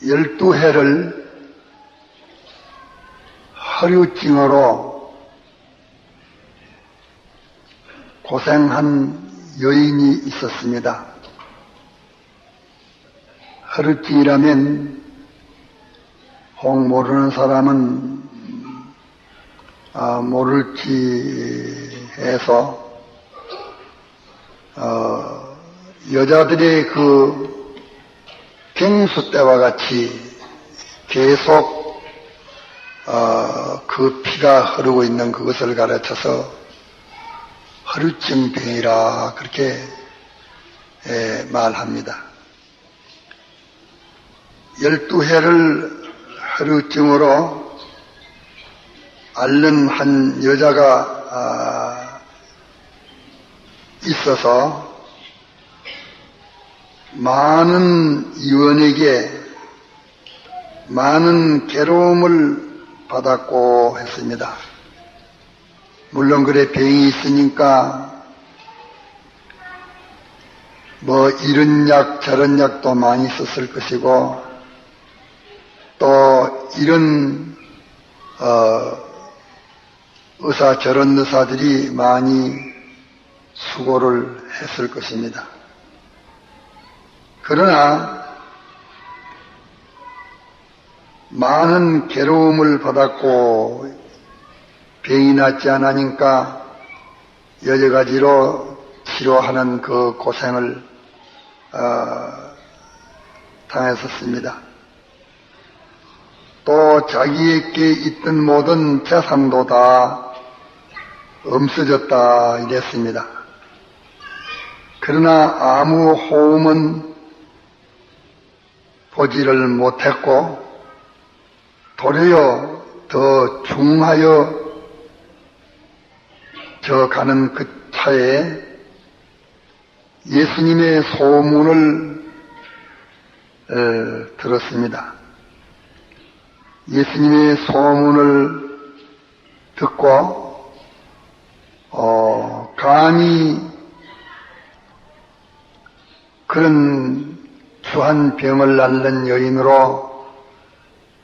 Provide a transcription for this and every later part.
12해를 허류증으로 고생한 여인이 있었습니다. 허류증이라면 혹 모르는 사람은 모를지 해서 여자들의 그 갱수 때와 같이 계속 그 피가 흐르고 있는 그것을 가르쳐서 허류증병이라 그렇게 말합니다. 12해를 허류증으로 앓는 한 여자가 있어서 많은 의원에게 많은 괴로움을 받았고 했습니다. 물론 그래 병이 있으니까 뭐 이런 약 저런 약도 많이 썼을 것이고 또 이런 의사 저런 의사들이 많이 수고를 했을 것입니다. 그러나 많은 괴로움을 받았고 병이 낫지 않으니까 여러 가지로 치료하는 그 고생을 당했었습니다. 또 자기에게 있던 모든 재산도 다 없어졌다 이랬습니다. 그러나 아무 호음은 보지를 못했고 도리어 더 중하여 저 가는 그 차에 예수님의 소문을 들었습니다. 예수님의 소문을 듣고 감히 그런 주한 병을 앓는 여인으로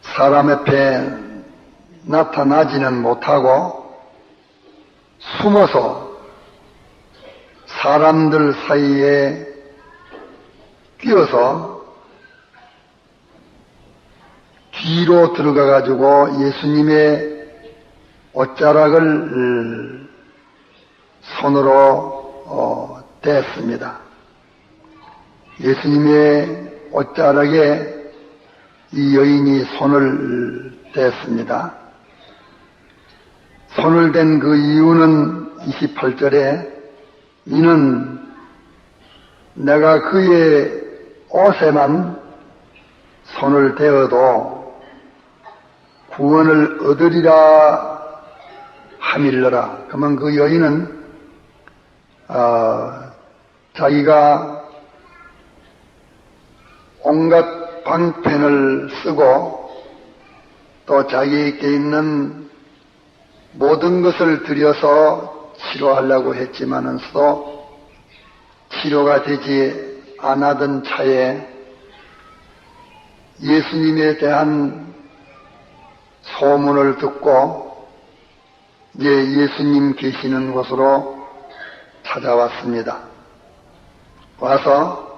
사람 앞에 나타나지는 못하고 숨어서 사람들 사이에 끼어서 뒤로 들어가 가지고 예수님의 옷자락을 손으로 댔습니다. 예수님의 옷자락에 이 여인이 손을 댔습니다. 손을 댄 그 이유는 28절에 이는 내가 그의 옷에만 손을 대어도 구원을 얻으리라 함일러라. 그러면 그 여인은 자기가 온갖 방편을 쓰고 또 자기에게 있는 모든 것을 들여서 치료하려고 했지만은서도 치료가 되지 않았던 차에 예수님에 대한 소문을 듣고 이제 예수님 계시는 곳으로 찾아왔습니다. 와서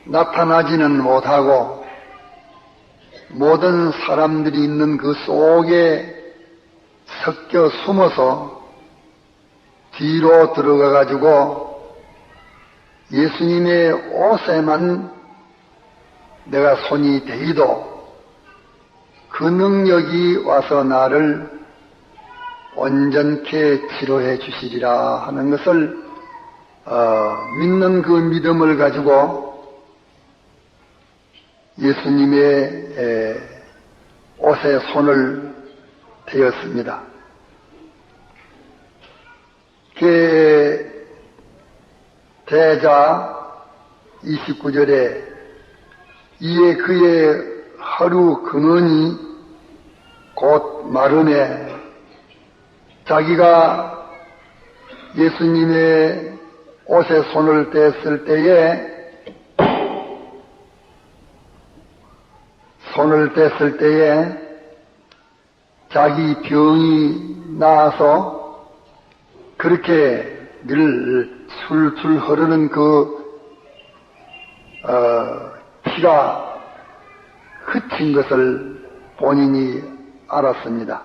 나타나지는 못하고 모든 사람들이 있는 그 속에 섞여 숨어서 뒤로 들어가 가지고 예수님의 옷에만 내가 손이 대이도 그 능력이 와서 나를 온전케 치료해 주시리라 하는 것을 믿는 그 믿음을 가지고 예수님의 옷에 손을 대었습니다. 대자 29절에 이에 그의 하루 근원이 곧 마름에 자기가 예수님의 옷에 손을 댔을 때에 손을 댔을 때에 자기 병이 나아서 그렇게 늘 술술 흐르는 피가 흩친 것을 본인이 알았습니다.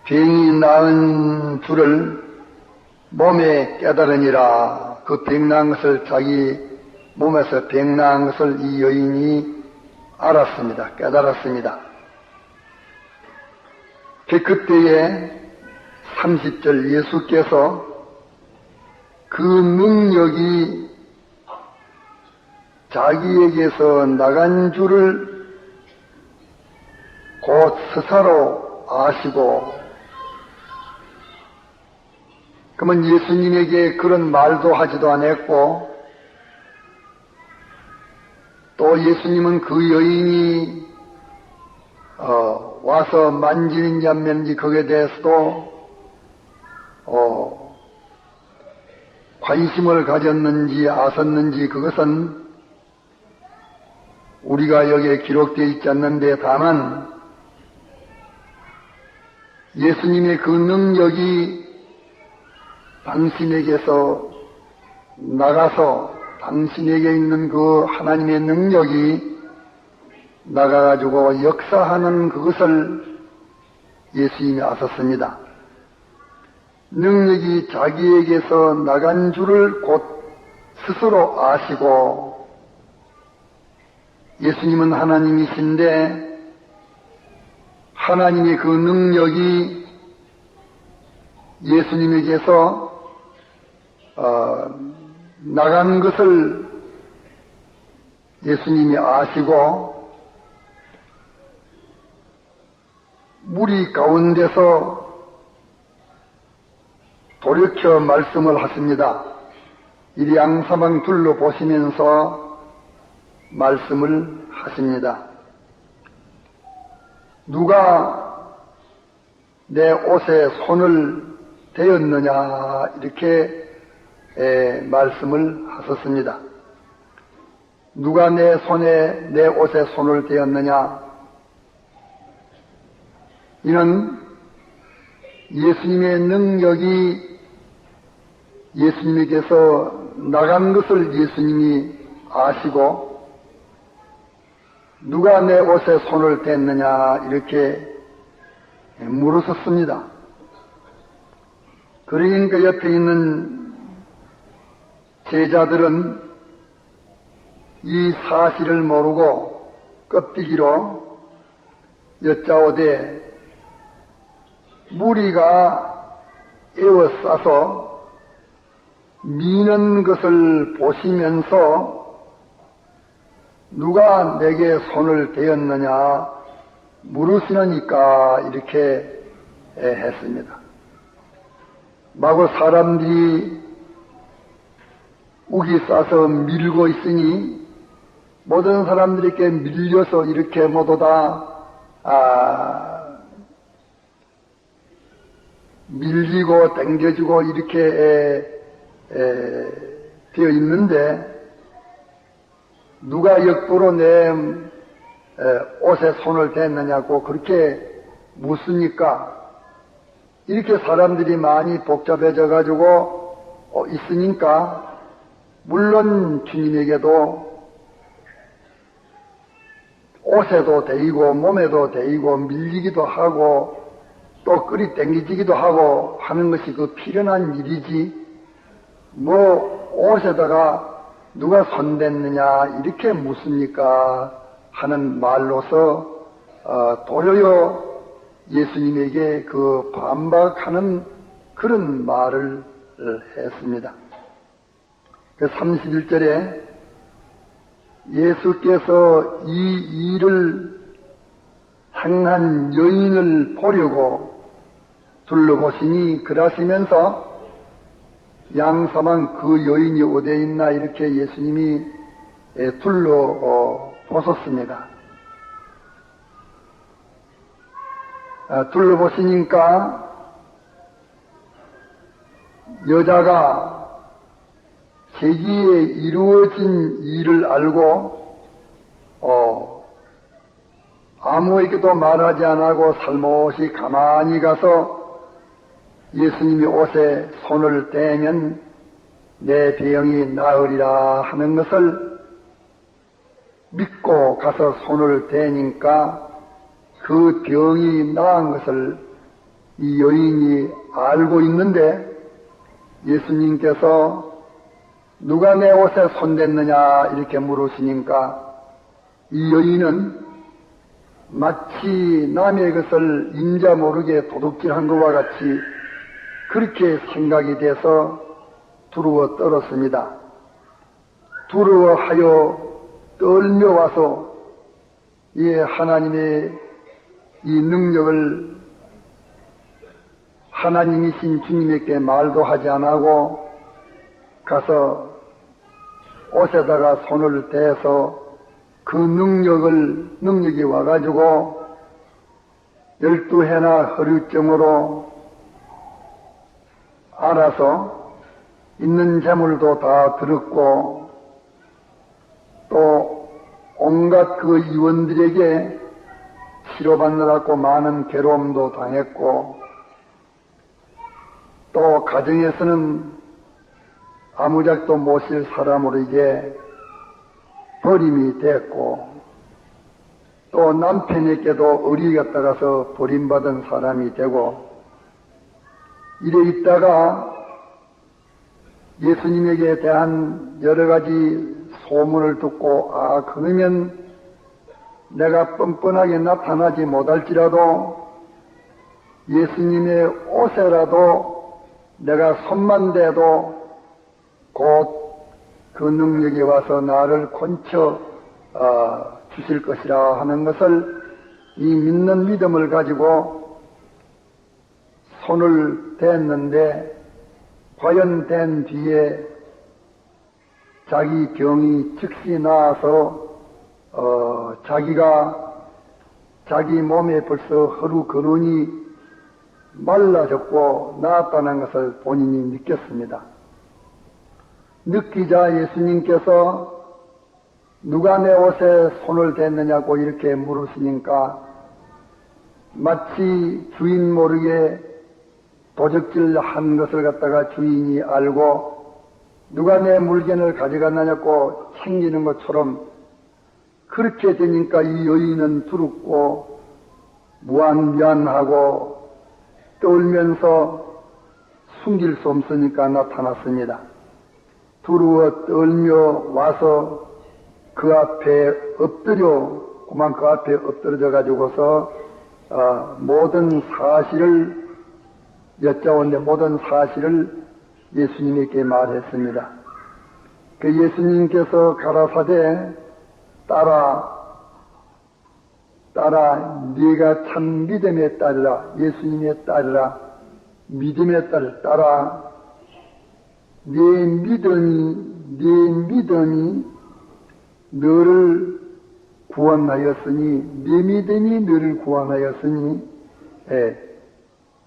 병이 나은 줄을 몸에 깨달으니라. 그 병난 것을 자기 몸에서 병난 것을 이 여인이 알았습니다. 깨달았습니다. 그때에 30절 예수께서 그 능력이 자기에게서 나간 줄을 곧 스스로 아시고, 그러면 예수님에게 그런 말도 하지도 않았고, 또 예수님은 그 여인이 와서 만지는지 안 만지는지 거기에 대해서도 관심을 가졌는지 아셨는지 그것은 우리가 여기에 기록되어 있지 않는데, 다만 예수님의 그 능력이 당신에게서 나가서 당신에게 있는 그 하나님의 능력이 나가가지고 역사하는 그것을 예수님이 아셨습니다. 능력이 자기에게서 나간 줄을 곧 스스로 아시고, 예수님은 하나님이신데 하나님의 그 능력이 예수님에게서 나간 것을 예수님이 아시고, 무리 가운데서 돌이켜 말씀을 하십니다. 이 양사방 둘러보시면서 말씀을 하십니다. 누가 내 옷에 손을 대었느냐, 이렇게 말씀을 하셨습니다. 누가 내 옷에 손을 대었느냐? 이는 예수님의 능력이 예수님에게서 나간 것을 예수님이 아시고, 누가 내 옷에 손을 댔느냐 이렇게 물으셨습니다. 그러니까 옆에 있는 제자들은 이 사실을 모르고 껍데기로 여짜오되, 무리가 에워싸서 미는 것을 보시면서 누가 내게 손을 대었느냐 물으시니까 이렇게 했습니다. 마구 사람들이 우기 싸서 밀고 있으니 모든 사람들에게 밀려서 이렇게 모두 다 밀리고 당겨지고 이렇게 되어 있는데, 누가 역도로 내 옷에 손을 댔느냐고 그렇게 묻으니까, 이렇게 사람들이 많이 복잡해져 가지고 있으니까 물론 주님에게도 옷에도 대이고 몸에도 대이고 밀리기도 하고 또 끌이 땡기지기도 하고 하는 것이 그 필연한 일이지, 뭐 옷에다가 누가 손댔느냐 이렇게 묻습니까 하는 말로서 도리어 예수님에게 그 반박하는 그런 말을 했습니다. 그 31절에 예수께서 이 일을 행한 여인을 보려고 둘러보시니 그러시면서 양사망 그 여인이 어디에 있나 이렇게 예수님이 둘러보셨습니다. 둘러보시니까 여자가 세기에 이루어진 일을 알고 아무에게도 말하지 않고 살못이 가만히 가서 예수님이 옷에 손을 대면 내 병이 나으리라 하는 것을 믿고 가서 손을 대니까 그 병이 나은 것을 이 여인이 알고 있는데 예수님께서 누가 내 옷에 손댔느냐 이렇게 물으시니까 이 여인은 마치 남의 것을 인자 모르게 도둑질한 것과 같이 그렇게 생각이 돼서 두려워 떨었습니다. 두려워하여 떨며 와서 이 하나님의 이 능력을 하나님이신 주님에게 말도 하지 않고 가서 옷에다가 손을 대서 그 능력이 와가지고 12해나 허류증으로 알아서 있는 재물도 다 들었고 또 온갖 그 의원들에게 치료받느라고 많은 괴로움도 당했고 또 가정에서는 아무작도 모실 사람으로 이제 버림이 됐고 또 남편에게도 어리 갔다 가서 버림받은 사람이 되고 이래 있다가 예수님에게 대한 여러 가지 소문을 듣고 그러면 내가 뻔뻔하게 나타나지 못할지라도 예수님의 옷에라도 내가 손만 대도 곧 그 능력이 와서 나를 건져 주실 것이라 하는 것을 이 믿는 믿음을 가지고 손을 댔는데 과연 댄 뒤에 자기 병이 즉시 나아서 자기 몸에 벌써 허루 근원이 말라졌고 나았다는 것을 본인이 느꼈습니다. 느끼자 예수님께서 누가 내 옷에 손을 댔느냐고 이렇게 물으시니까 마치 주인 모르게 도적질 한 것을 갖다가 주인이 알고 누가 내 물건을 가져갔느냐고 챙기는 것처럼 그렇게 되니까 이 여인은 두렵고 무안미안하고 떨면서 숨길 수 없으니까 나타났습니다. 두려워 떨며 와서 그 앞에 그만 그 앞에 엎드려 가지고서 모든 사실을 여짜오는데 모든 사실을 예수님에게 말했습니다. 그 예수님께서 가라사대 딸아 네가 참 믿음의 딸이라 예수님의 딸이라 믿음의 딸아 네 믿음이 너를 구원하였으니 네 믿음이 너를 구원하였으니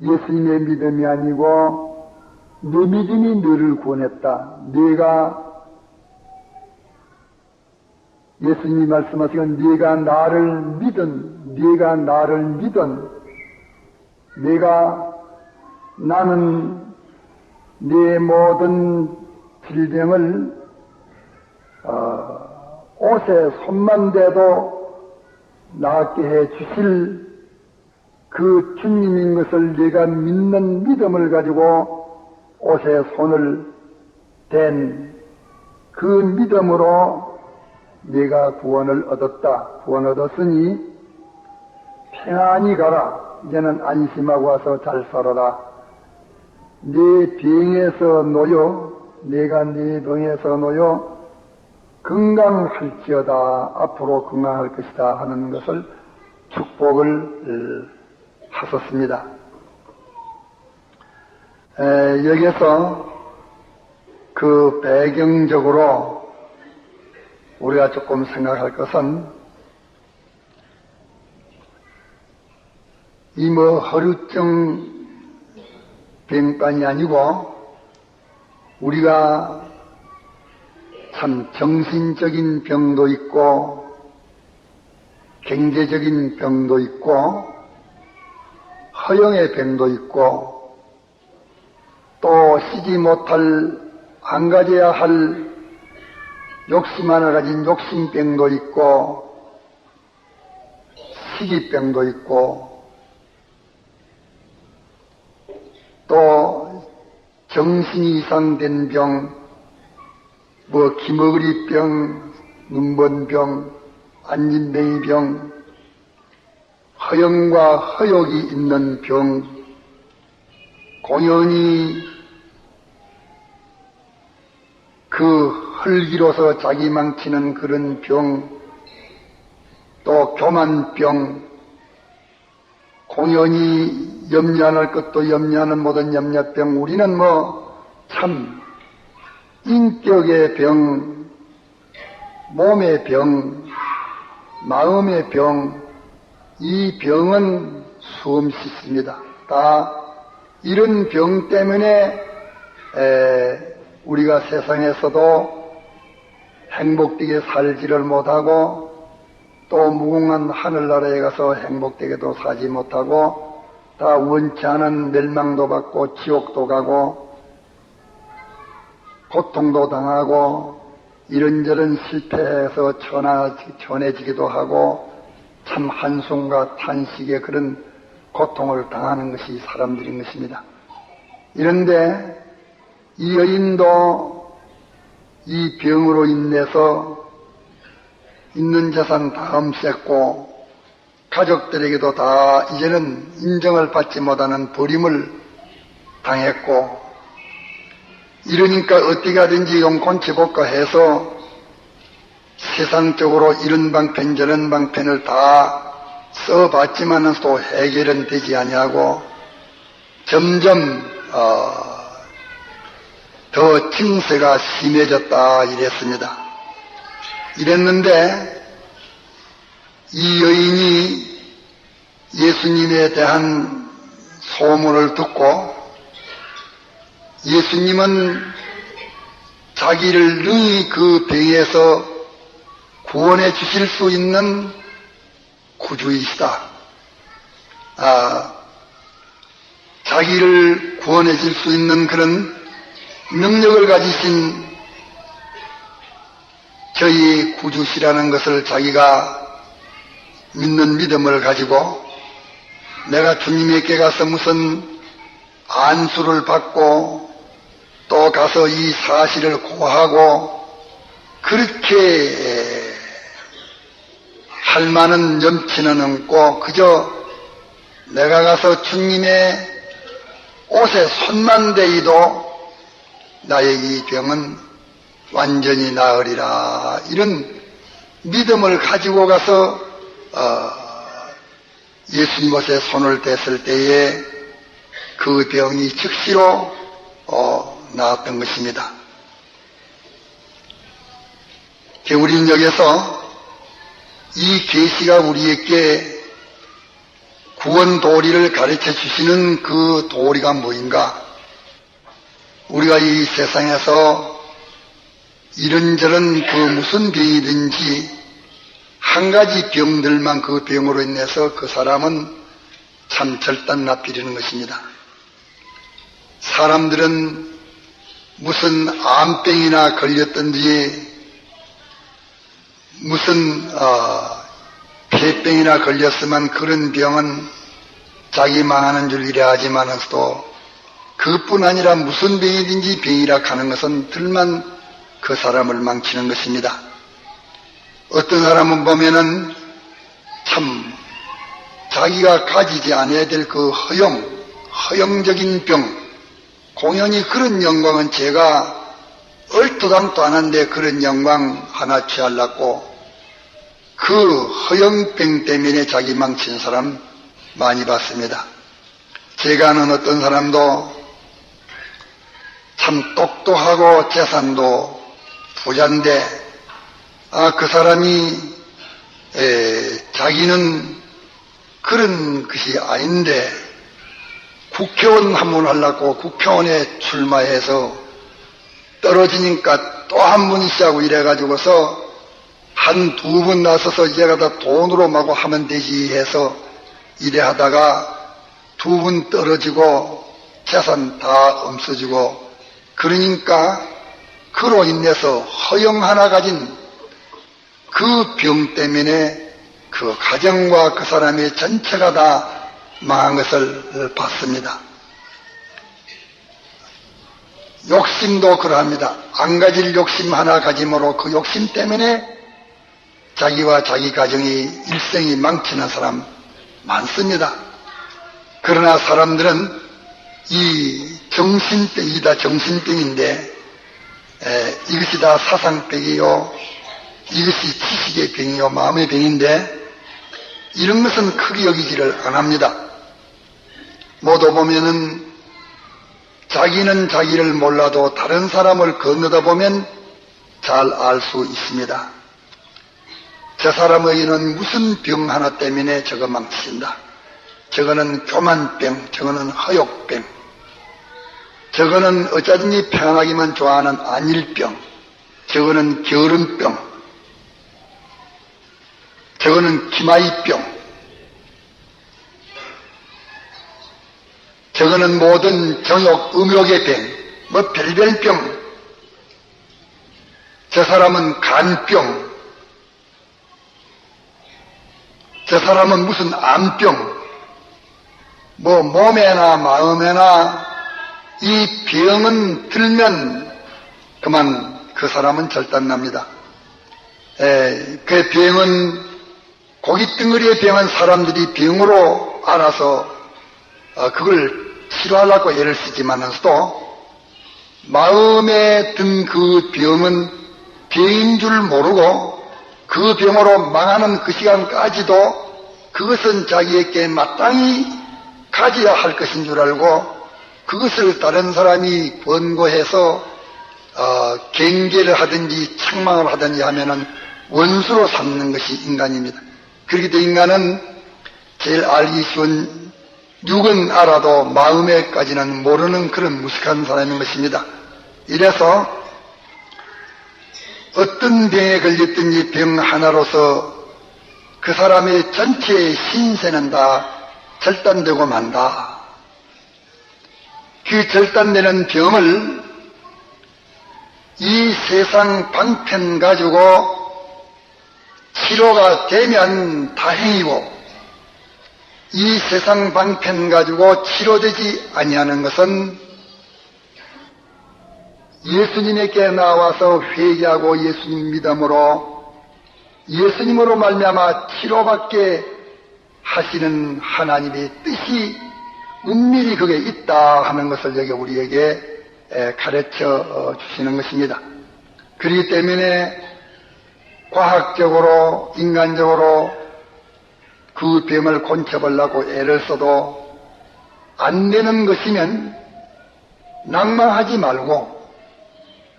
예수님의 믿음이 아니고 네 믿음이 너를 구원했다. 예수님이 말씀하시건 네가 나를 믿은 나는 네 모든 질병을 옷에 손만 대도 낫게 해 주실 그 주님인 것을 네가 믿는 믿음을 가지고 옷에 손을 댄 그 믿음으로 네가 구원을 얻었으니 평안히 가라. 이제는 안심하고 와서 잘 살아라. 네 병에서 내가 네 병에서 놓여 건강할지어다. 앞으로 건강할 것이다 하는 것을 축복을 하셨습니다. 여기서 그 배경적으로 우리가 조금 생각할 것은 이 허루증 병만이 아니고 우리가 참 정신적인 병도 있고 경제적인 병도 있고 허영의 병도 있고 또 쓰지 못할 안 가져야 할 욕심 하나 가진 욕심병도 있고 시기병도 있고 또 정신이 이상된 병, 뭐 기머거리병, 눈먼병, 안진뱅이병, 허영과 허욕이 있는 병, 공연히 그 헐기로서 자기 망치는 그런 병, 또 교만병, 공연히 염려할 것도 염려하는 모든 염려병, 우리는 참 인격의 병, 몸의 병, 마음의 병, 이 병은 수없이 있습니다. 다 이런 병 때문에 우리가 세상에서도 행복되게 살지를 못하고 또 무궁한 하늘나라에 가서 행복되게도 살지 못하고 다 원치 않은 멸망도 받고 지옥도 가고 고통도 당하고 이런저런 실패해서 전해지기도 하고 참 한숨과 탄식의 그런 고통을 당하는 것이 사람들인 것입니다. 이런데 이 여인도 이 병으로 인해서 있는 재산 다 없앴고 가족들에게도 다 이제는 인정을 받지 못하는 버림을 당했고 이러니까 어떻게 하든지 용건치 볼까 해서 세상적으로 이런 방편 저런 방편을 다 써봤지만은 또 해결은 되지 아니하고 점점 더 증세가 심해졌다 이랬습니다. 이랬는데 이 여인이 예수님에 대한 소문을 듣고 예수님은 자기를 능히 그 병에서 구원해 주실 수 있는 구주이시다. 자기를 구원해 줄 수 있는 그런 능력을 가지신 저희 구주시라는 것을 자기가 믿는 믿음을 가지고 내가 주님에게 가서 무슨 안수를 받고 또 가서 이 사실을 고하고 그렇게 할 만한 염치는 없고 그저 내가 가서 주님의 옷에 손만 대이도 나의 이 병은 완전히 나으리라 이런 믿음을 가지고 가서 예수님 옷에 손을 댔을 때에 그 병이 즉시로 나았던 것입니다. 우리는 여기서 이 계시가 우리에게 구원 도리를 가르쳐 주시는 그 도리가 뭐인가? 우리가 이 세상에서 이런저런 그 무슨 병이든지 한 가지 병들만 그 병으로 인해서 그 사람은 참 절단나필이는 것입니다. 사람들은 무슨 암병이나 걸렸든지 무슨 폐병이나 걸렸으면 그런 병은 자기 망하는 줄 이래 하지만서도 그뿐 아니라 무슨 병이든지 병이라 하는 것은 들만 그 사람을 망치는 것입니다. 어떤 사람은 보면은 참 자기가 가지지 않아야 될 그 허영적인 병, 공연히 그런 영광은 제가 얼토당토 안 한데 그런 영광 하나 취하려고 그 허영병 때문에 자기 망치는 사람 많이 봤습니다. 제가 아는 어떤 사람도 참 똑똑하고 재산도 부자인데 그 사람이 자기는 그런 것이 아닌데 국회의원 한 번 하려고 국회의원에 출마해서 떨어지니까 또 한 번 시하고 이래가지고서 한 두 번 나서서 이제가 다 돈으로 마구 하면 되지 해서 이래 하다가 두 번 떨어지고 재산 다 없어지고 그러니까 그로 인해서 허영 하나 가진 그 병 때문에 그 가정과 그 사람의 전체가 다 망한 것을 봤습니다. 욕심도 그러합니다. 안 가질 욕심 하나 가짐으로 그 욕심 때문에 자기와 자기 가정이 일생이 망치는 사람 많습니다. 그러나 사람들은 이 정신병이다 정신병인데 이것이 다 사상병이요 이것이 지식의 병이요 마음의 병인데 이런 것은 크게 여기지를 안합니다. 모두 보면은 자기는 자기를 몰라도 다른 사람을 건너다 보면 잘 알 수 있습니다. 저 사람에게는 무슨 병 하나 때문에 저거 망친다. 저거는 교만병, 저거는 허욕병, 저거는 어쩌든지 편하기만 좋아하는 안일병, 저거는 게으름병, 저거는 기마이병, 저거는 모든 정욕, 음욕의 병, 뭐 별별 병, 저 사람은 간병, 저 사람은 무슨 암병, 뭐 몸에나 마음에나 이 병은 들면 그만 그 사람은 절단납니다. 그 병은 고깃덩어리의 병은 사람들이 병으로 알아서 그걸 치료하려고 애를 쓰지만서도 마음에 든 그 병은 병인 줄 모르고 그 병으로 망하는 그 시간까지도 그것은 자기에게 마땅히 가져야 할 것인 줄 알고 그것을 다른 사람이 번고해서 경계를 하든지 책망을 하든지 하면은 원수로 삼는 것이 인간입니다. 그렇기 때문에 인간은 제일 알기 쉬운 육은 알아도 마음에까지는 모르는 그런 무식한 사람인 것입니다. 이래서 어떤 병에 걸렸든지 병 하나로서 그 사람의 전체의 신세는 다 절단되고 만다. 그 절단되는 병을 이 세상 방편 가지고 치료가 되면 다행이고 이 세상 방편 가지고 치료되지 아니하는 것은 예수님에게 나와서 회개하고 예수님 믿음으로 예수님으로 말미암아 치료받게 하시는 하나님의 뜻이 은밀히 그게 있다 하는 것을 여기 우리에게 가르쳐 주시는 것입니다. 그렇기 때문에 과학적으로 인간적으로 그 병을 고쳐보려고 애를 써도 안 되는 것이면 낭망하지 말고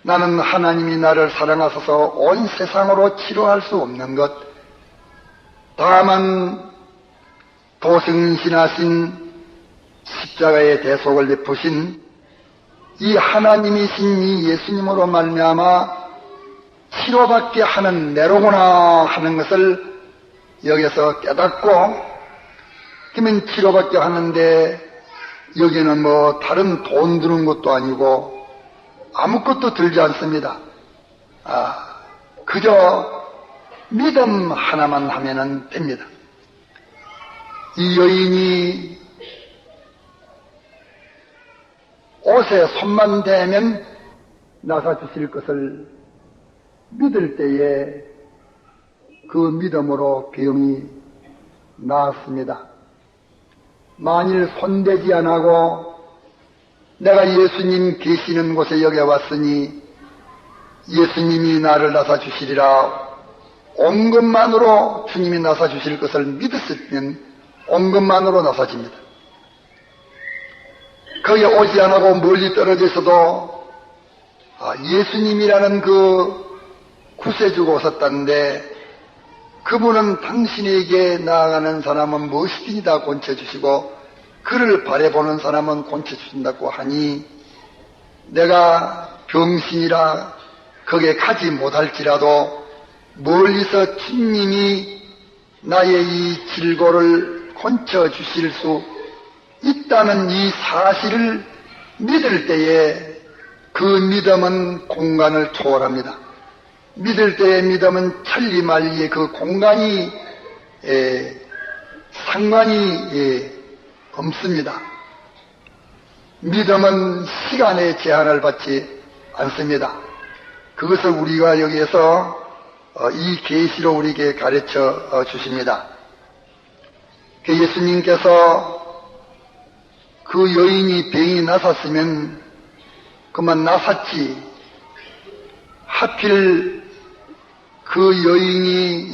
나는 하나님이 나를 사랑하셔서 온 세상으로 치료할 수 없는 것 다만 도승신하신 십자가의 대속을 베푸신 이 하나님이신 이 예수님으로 말미암아 치료받게 하는 내로구나 하는 것을 여기서 깨닫고 그러면 치료받게 하는데 여기는 뭐 다른 돈 드는 것도 아니고 아무것도 들지 않습니다. 그저 믿음 하나만 하면 됩니다. 이 여인이 옷에 손만 대면 나사 주실 것을 믿을 때에 그 믿음으로 병이 나았습니다. 만일 손대지 않고 내가 예수님 계시는 곳에 여기 왔으니 예수님이 나를 나사 주시리라 온 것만으로 주님이 나사 주실 것을 믿었으면 온 것만으로 나사집니다. 거기 오지 않고 멀리 떨어져 있어도 예수님이라는 그 구세주가 오셨다는데 그분은 당신에게 나아가는 사람은 무엇이든지 다 고쳐주시고 그를 바라보는 사람은 고쳐주신다고 하니 내가 병신이라 거기에 가지 못할지라도 멀리서 주님이 나의 이 질고를 고쳐주실 수 있다는 이 사실을 믿을 때에 그 믿음은 공간을 초월합니다. 믿을 때의 믿음은 천리만리의 그 공간이 상관이 없습니다. 믿음은 시간의 제한을 받지 않습니다. 그것을 우리가 여기에서 이 계시로 우리에게 가르쳐 주십니다. 예수님께서 그 여인이 병이 나섰으면 그만 나섰지, 하필 그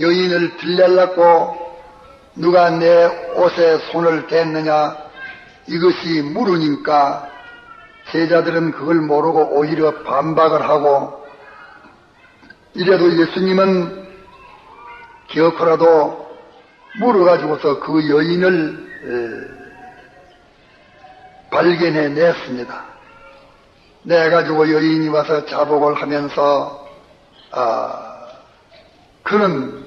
여인을 들려려고 누가 내 옷에 손을 댔느냐 이것이 물으니까 제자들은 그걸 모르고 오히려 반박을 하고, 이래도 예수님은 기어코라도 물어가지고서 그 여인을 발견해냈습니다. 내가지고 여인이 와서 자복을 하면서 그는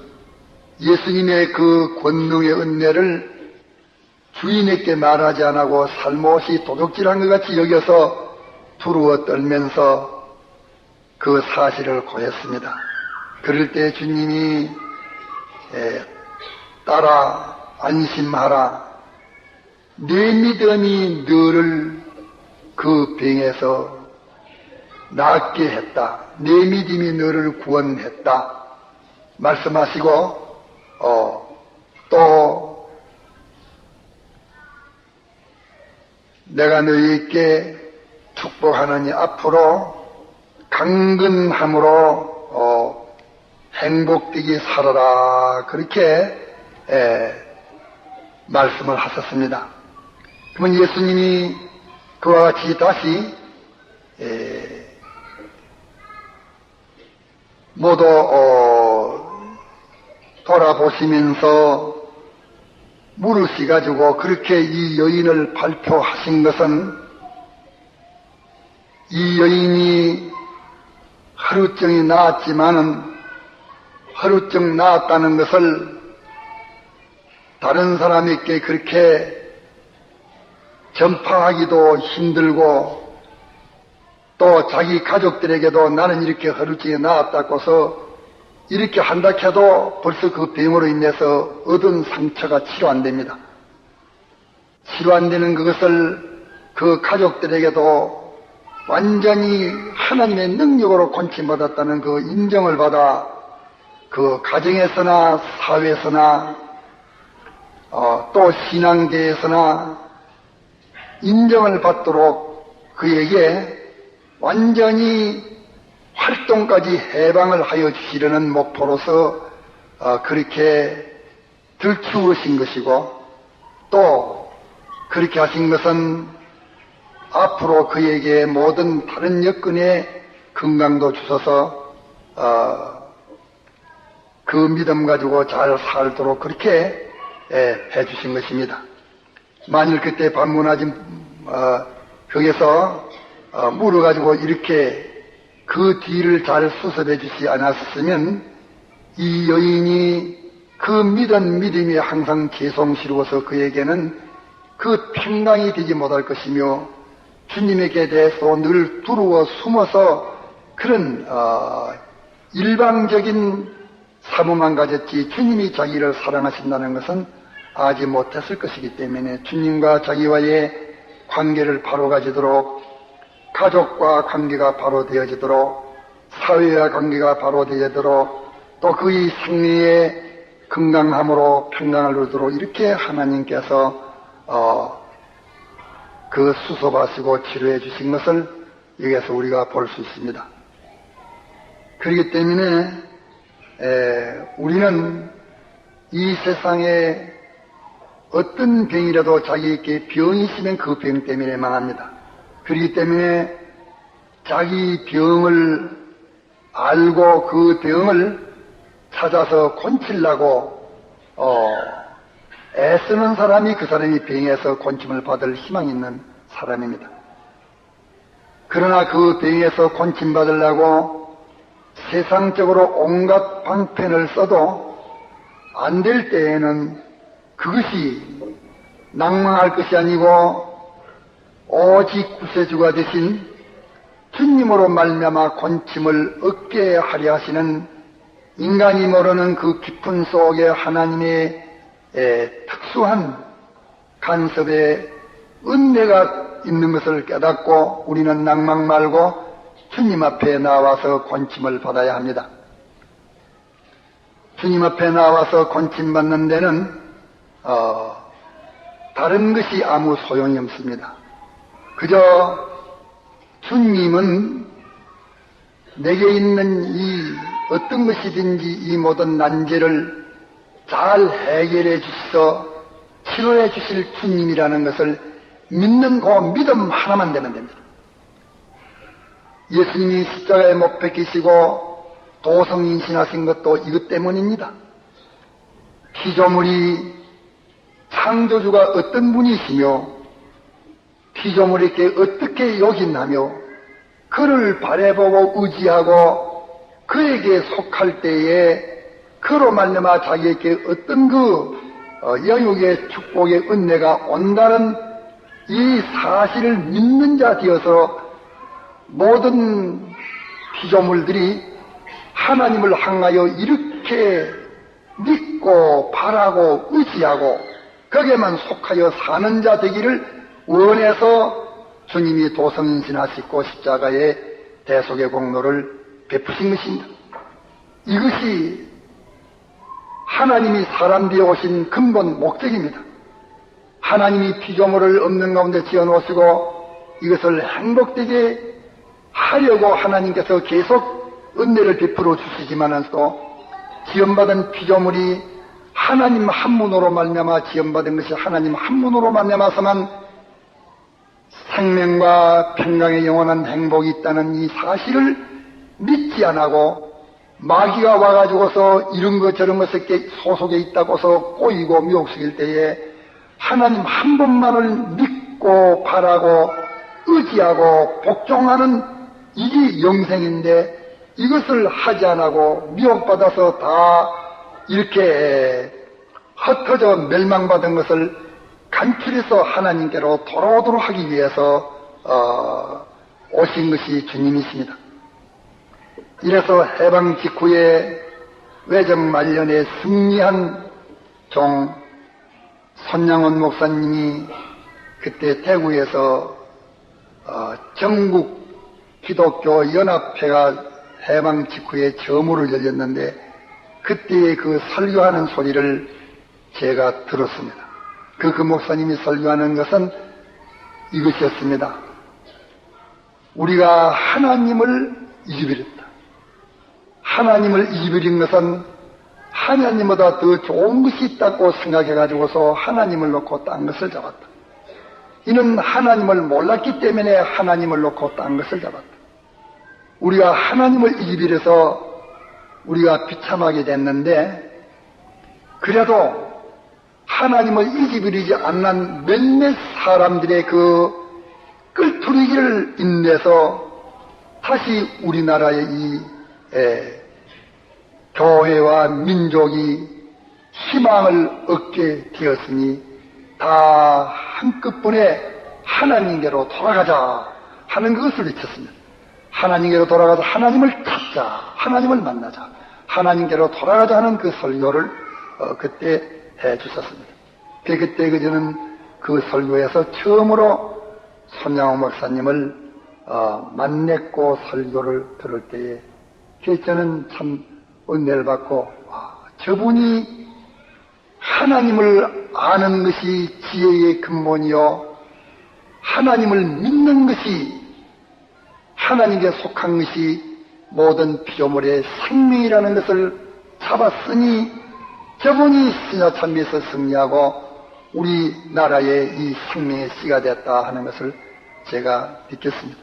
예수님의 그 권능의 은혜를 주인에게 말하지 않고 살못이 도둑질한 것 같이 여겨서 두루워 떨면서 그 사실을 고했습니다. 그럴 때 주님이 따라 안심하라. 내 믿음이 너를 그 병에서 낫게 했다. 내 믿음이 너를 구원했다. 말씀하시고 또 내가 너희에게 축복하느니 앞으로 강건함으로 행복되게 살아라. 그렇게 말씀을 하셨습니다. 그러면 예수님이 그와 같이 다시 모두 돌아보시면서 물으시가지고 그렇게 이 여인을 발표하신 것은 이 여인이 하루증이 나았지만은 하루증 나았다는 것을 다른 사람에게 그렇게 전파하기도 힘들고 또 자기 가족들에게도 나는 이렇게 하루증이 나았다고서 이렇게 한다 해도 벌써 그 병으로 인해서 얻은 상처가 치료 안 됩니다. 치료 안 되는 그것을 그 가족들에게도 완전히 하나님의 능력으로 권침받았다는 그 인정을 받아 그 가정에서나 사회에서나 또 신앙계에서나 인정을 받도록 그에게 완전히 활동까지 해방을 하여 주시려는 목표로서 그렇게 들추으신 것이고, 또 그렇게 하신 것은 앞으로 그에게 모든 다른 여건의 건강도 주셔서 그 믿음 가지고 잘 살도록 그렇게 해주신 것입니다. 만일 그때 방문하신 거기서 물어가지고 이렇게 그 뒤를 잘 수습해 주지 않았으면 이 여인이 그 믿은 믿음이 항상 계속스러워서 그에게는 그 평강이 되지 못할 것이며 주님에게 대해서 늘 두루워 숨어서 그런 일방적인 사모만 가졌지 주님이 자기를 사랑하신다는 것은 알지 못했을 것이기 때문에 주님과 자기와의 관계를 바로 가지도록, 가족과 관계가 바로 되어지도록, 사회와 관계가 바로 되어지도록, 또 그의 생리의 건강함으로 평강을 얻도록 이렇게 하나님께서 그 수습하시고 치료해 주신 것을 여기에서 우리가 볼 수 있습니다. 그렇기 때문에 우리는 이 세상에 어떤 병이라도 자기에게 병이 있으면 그 병 때문에 망합니다. 그렇기 때문에 자기 병을 알고 그 병을 찾아서 고치려고 애쓰는 사람이 그 사람이 병에서 고침을 받을 희망이 있는 사람입니다. 그러나 그 병에서 고침받으려고 세상적으로 온갖 방편을 써도 안 될 때에는 그것이 낭망할 것이 아니고 오직 구세주가 되신 주님으로 말미암아 권침을 얻게 하려 하시는 인간이 모르는 그 깊은 속에 하나님의 특수한 간섭의 은혜가 있는 것을 깨닫고 우리는 낭망 말고 주님 앞에 나와서 권침을 받아야 합니다. 주님 앞에 나와서 권침 받는 데는 다른 것이 아무 소용이 없습니다. 그저 주님은 내게 있는 이 어떤 것이든지 이 모든 난제를 잘 해결해 주셔서 치료해 주실 주님이라는 것을 믿는 그 믿음 하나만 되면 됩니다. 예수님이 십자가에 못 박히시고 도성인신하신 것도 이것 때문입니다. 피조물이 창조주가 어떤 분이시며 피조물에게 어떻게 요긴하며 그를 바라보고 의지하고 그에게 속할 때에 그로 말미암아 자기에게 어떤 영육의 축복의 은혜가 온다는 이 사실을 믿는 자 되어서 모든 피조물들이 하나님을 향하여 이렇게 믿고 바라고 의지하고 거기에만 속하여 사는 자 되기를 원해서 주님이 도성인신하시고 십자가의 대속의 공로를 베푸신 것입니다. 이것이 하나님이 사람 되어 오신 근본 목적입니다. 하나님이 피조물을 없는 가운데 지어놓으시고 이것을 행복되게 하려고 하나님께서 계속 은혜를 베풀어 주시지만서도 지음받은 피조물이 하나님 한 분으로 말미암아 지음받은 것이 하나님 한 분으로 말미암아서만 생명과 평강의 영원한 행복이 있다는 이 사실을 믿지 않고 마귀가 와가지고서 이런 것 저런 것에 소속에 있다고서 꼬이고 미혹시킬 때에 하나님 한 분만을 믿고 바라고 의지하고 복종하는 이게 영생인데 이것을 하지 않고 미혹받아서 다 이렇게 흩어져 멸망받은 것을 간추려서 하나님께로 돌아오도록 하기 위해서 오신 것이 주님이십니다. 이래서 해방 직후에 외정 말년에 승리한 종 손양원 목사님이 그때 대구에서 전국 기독교 연합회가 해방 직후에 처음으로 열렸는데 그때의 그 설교하는 소리를 제가 들었습니다. 그 목사님이 설교하는 것은 이것이었습니다. 우리가 하나님을 잊어버렸다. 하나님을 잊어버린 것은 하나님보다 더 좋은 것이 있다고 생각해가지고서 하나님을 놓고 딴 것을 잡았다. 이는 하나님을 몰랐기 때문에 하나님을 놓고 딴 것을 잡았다. 우리가 하나님을 잊어버려서 우리가 비참하게 됐는데 그래도 하나님을 잊어버리지 않는 몇몇 사람들의 그 끌투리기를 인내서 다시 우리나라의 이 교회와 민족이 희망을 얻게 되었으니 다 한꺼번에 하나님께로 돌아가자 하는 것을 외쳤습니다. 하나님께로 돌아가서 하나님을 찾자, 하나님을 만나자, 하나님께로 돌아가자 하는 그 설교를 그때 해 주셨습니다. 그때 저는 그 설교에서 처음으로 손양호 목사님을 만났고 설교를 들을 때에 저는 참 은혜를 받고 저분이 하나님을 아는 것이 지혜의 근본이요 하나님을 믿는 것이 하나님께 속한 것이 모든 피조물의 생명이라는 것을 잡았으니 저분이 신야참배에서 승리하고 우리나라의 이 생명의 씨가 됐다 하는 것을 제가 느꼈습니다.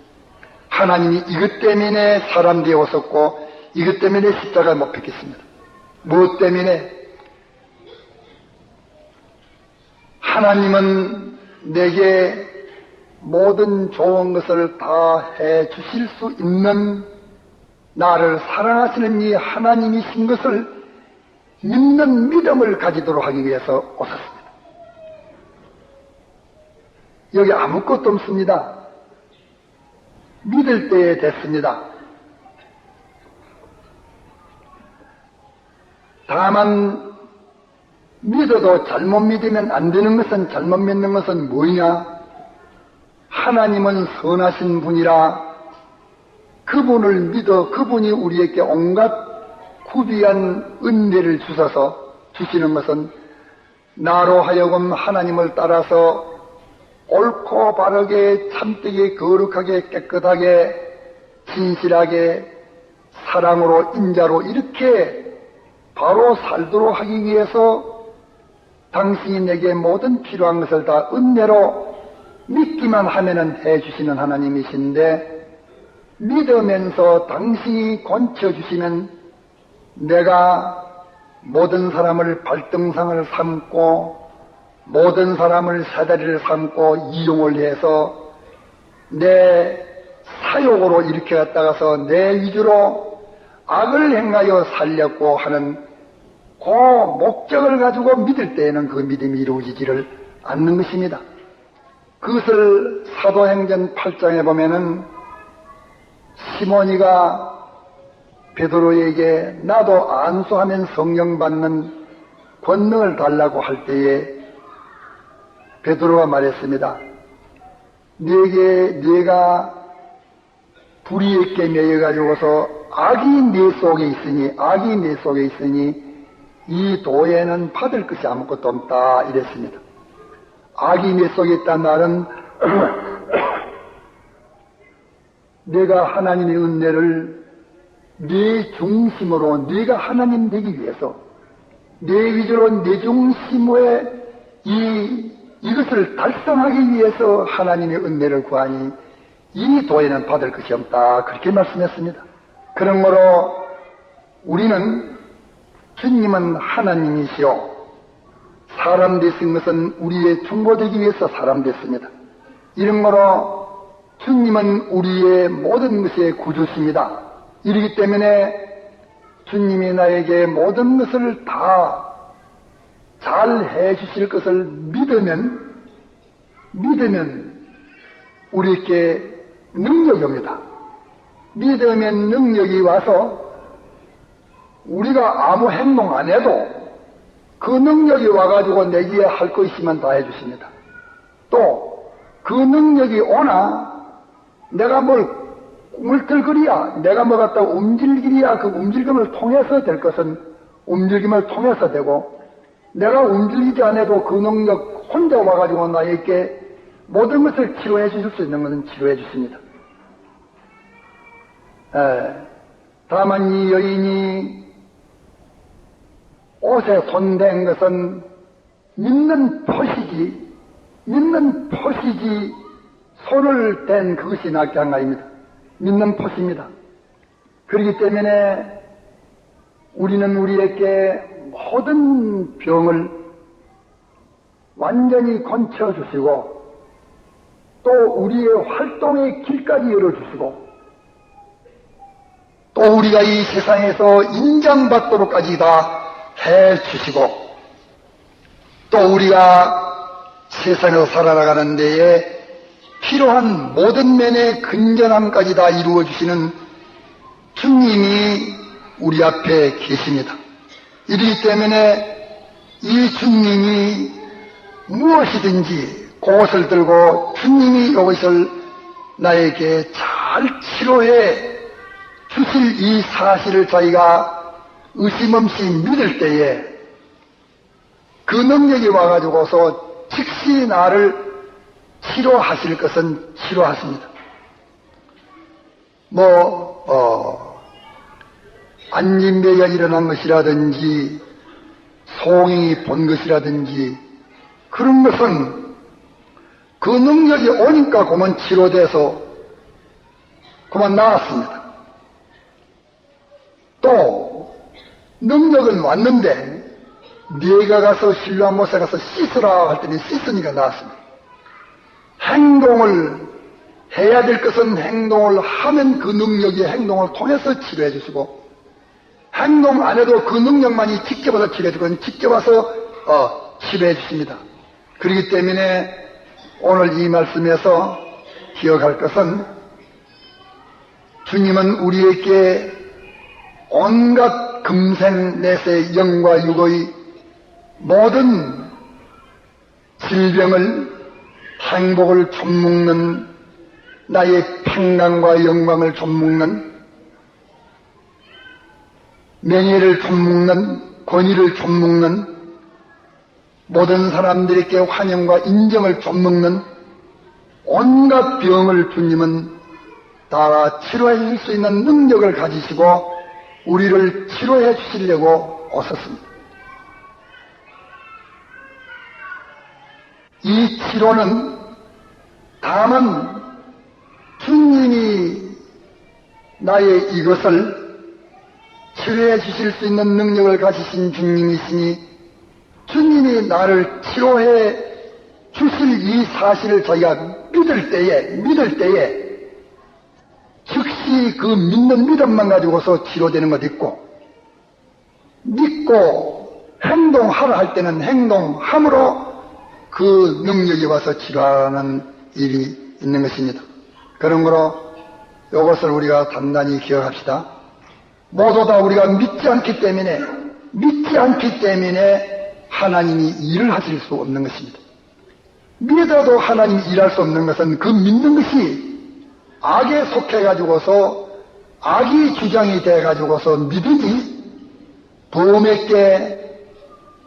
하나님이 이것 때문에 사람 되어 오셨고 이것 때문에 십자가에 못 박혔습니다. 무엇 때문에? 하나님은 내게 모든 좋은 것을 다 해 주실 수 있는 나를 사랑하시는 이 하나님이신 것을 믿는 믿음을 가지도록 하기 위해서 오셨습니다. 여기 아무것도 없습니다. 믿을 때에 됐습니다. 다만 믿어도 잘못 믿으면 안 되는 것은, 잘못 믿는 것은 뭐냐? 하나님은 선하신 분이라 그분을 믿어 그분이 우리에게 온갖 구비한 은혜를 주시는 것은 나로 하여금 하나님을 따라서 옳고 바르게 참되게 거룩하게 깨끗하게 진실하게 사랑으로 인자로 이렇게 바로 살도록 하기 위해서 당신이 내게 모든 필요한 것을 다 은혜로 믿기만 하면은 해주시는 하나님이신데, 믿으면서 당신이 건쳐주시면 내가 모든 사람을 발등상을 삼고 모든 사람을 사다리를 삼고 이용을 해서 내 사욕으로 이렇게 갖다가서 내 위주로 악을 행하여 살려고 하는 그 목적을 가지고 믿을 때에는 그 믿음이 이루어지지를 않는 것입니다. 그것을 사도행전 8장에 보면은 시몬이가 베드로에게 나도 안수하면 성령 받는 권능을 달라고 할 때에 베드로가 말했습니다. 네가 불의에 매여가지고서 악이 내 속에 있으니 이 도에는 받을 것이 아무것도 없다 이랬습니다. 악이 내 속에 있다는 말은 내가 하나님의 은혜를 내 중심으로, 네가 하나님 되기 위해서 내 위주로 내 중심에 이것을 달성하기 위해서 하나님의 은혜를 구하니 이 도에는 받을 것이 없다, 그렇게 말씀했습니다. 그러므로 우리는 주님은 하나님이시오, 사람 되신 것은 우리의 중보되기 위해서 사람 됐습니다. 이러므로 주님은 우리의 모든 것의 구주십니다. 이러기 때문에 주님이 나에게 모든 것을 다 잘 해주실 것을 믿으면 우리에게 능력이 옵니다. 믿으면 능력이 와서 우리가 아무 행동 안 해도 그 능력이 와가지고 내게 할 거 있으면 다 해주십니다. 또 그 능력이 오나 내가 뭘 꿈틀거리야, 내가 뭐 갖다 움직이랴, 그 움직임을 통해서 될 것은 움직임을 통해서 되고, 내가 움직이지 않아도 그 능력 혼자 와가지고 나에게 모든 것을 치료해 주실 수 있는 것은 치료해 주십니다. 다만 이 여인이 옷에 손댄 것은 믿는 포시지 손을 댄 그것이 낫게 한 것입니다. 믿는 포시입니다. 그렇기 때문에 우리는 우리에게 모든 병을 완전히 건쳐주시고 또 우리의 활동의 길까지 열어주시고 또 우리가 이 세상에서 인정받도록까지 다 해주시고 또 우리가 세상에서 살아나가는 데에 필요한 모든 면의 근전함까지 다 이루어주시는 주님이 우리 앞에 계십니다. 이러기 때문에 이 주님이 무엇이든지 그것을 들고 주님이 이것을 나에게 잘 치료해 주실 이 사실을 저희가 의심 없이 믿을 때에 그 능력이 와가지고서 즉시 나를 치료하실 것은 치료하십니다. 안진배가 일어난 것이라든지 소홍이 본 것이라든지 그런 것은 그 능력이 오니까 그만 치료돼서 그만 나았습니다. 또 능력은 왔는데 네가 가서 실로암 못에 가서 씻으라 할 때는 씻으니까 나았습니다. 행동을 해야 될 것은 행동을 하면 그 능력이 행동을 통해서 치료해 주시고, 행동 안 해도 그 능력만이 직접 와서 치료해 주고, 직접 와서 치료해 주십니다. 그렇기 때문에 오늘 이 말씀에서 기억할 것은, 주님은 우리에게 온갖 금생내세 영과 육의 모든 질병을, 행복을 좀먹는, 나의 평강과 영광을 좀먹는, 명예를 좀먹는, 권위를 좀먹는, 모든 사람들에게 환영과 인정을 좀먹는 온갖 병을 주님은 다 치료해 줄 수 있는 능력을 가지시고 우리를 치료해 주시려고 오셨습니다. 이 치료는 다만 주님이 나의 이것을 치료해 주실 수 있는 능력을 가지신 주님이시니, 주님이 나를 치료해 주실 이 사실을 저희가 믿을 때에 즉시 그 믿는 믿음만 가지고서 치료되는 것 있고, 믿고 행동하라 할 때는 행동함으로 그 능력이 와서 치료하는 일이 있는 것입니다. 그런 거로 이것을 우리가 단단히 기억합시다. 모두 다 우리가 믿지 않기 때문에 하나님이 일을 하실 수 없는 것입니다. 믿어도 하나님이 일할 수 없는 것은 그 믿는 것이 악에 속해가지고서, 악이 주장이 돼가지고서 믿으니 범에게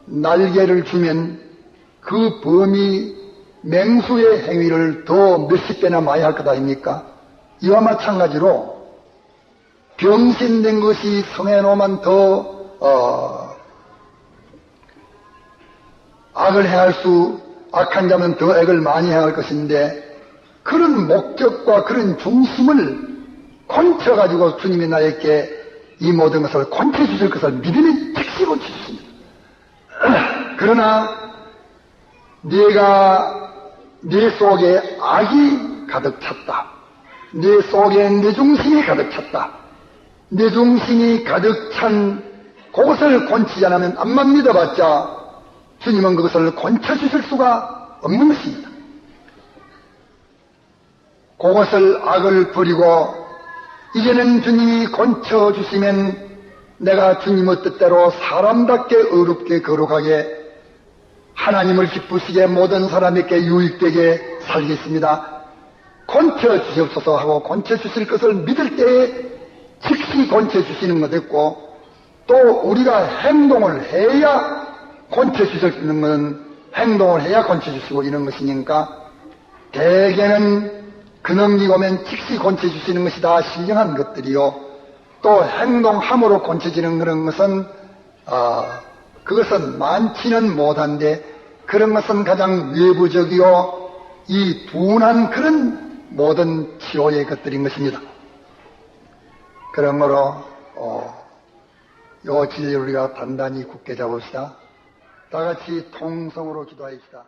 날개를 주면 그 범이 맹수의 행위를 더 몇십 배나 많이 할 것 아닙니까? 이와 마찬가지로 병신된 것이 성해놓으면 더 악을 행할 악한 자면 더 악을 많이 행할 것인데, 그런 목적과 그런 중심을 건쳐가지고 주님이 나에게 이 모든 것을 건쳐 주실 것을 믿으면 즉시 건쳐 주십니다. 그러나 내 속에 악이 가득 찼다, 내 속에 내 중심이 가득 찼다, 내 중심이 가득 찬 그것을 건치지 않으면 암만 믿어봤자 주님은 그것을 건쳐주실 수가 없는 것입니다. 그것을 악을 버리고 이제는 주님이 건쳐주시면 내가 주님의 뜻대로 사람답게 의롭게 거룩하게 하나님을 기쁘시게 모든 사람에게 유익되게 살겠습니다. 건쳐주시옵소서 하고 건쳐주실 것을 믿을 때에 즉시 건쳐주시는 것 있고, 또 우리가 행동을 해야 건쳐주실 수 있는 것은 행동을 해야 건쳐주시고 이런 것이니까, 대개는 근엄이 오면 즉시 건쳐주시는 것이 다 신령한 것들이요, 또 행동함으로 건쳐지는 그런 것은 그것은 많지는 못한데, 그런 것은 가장 외부적이요 이 둔한 그런 모든 치료의 것들인 것입니다. 그러므로 요 진리를 우리가 단단히 굳게 잡읍시다. 다 같이 통성으로 기도하십시다.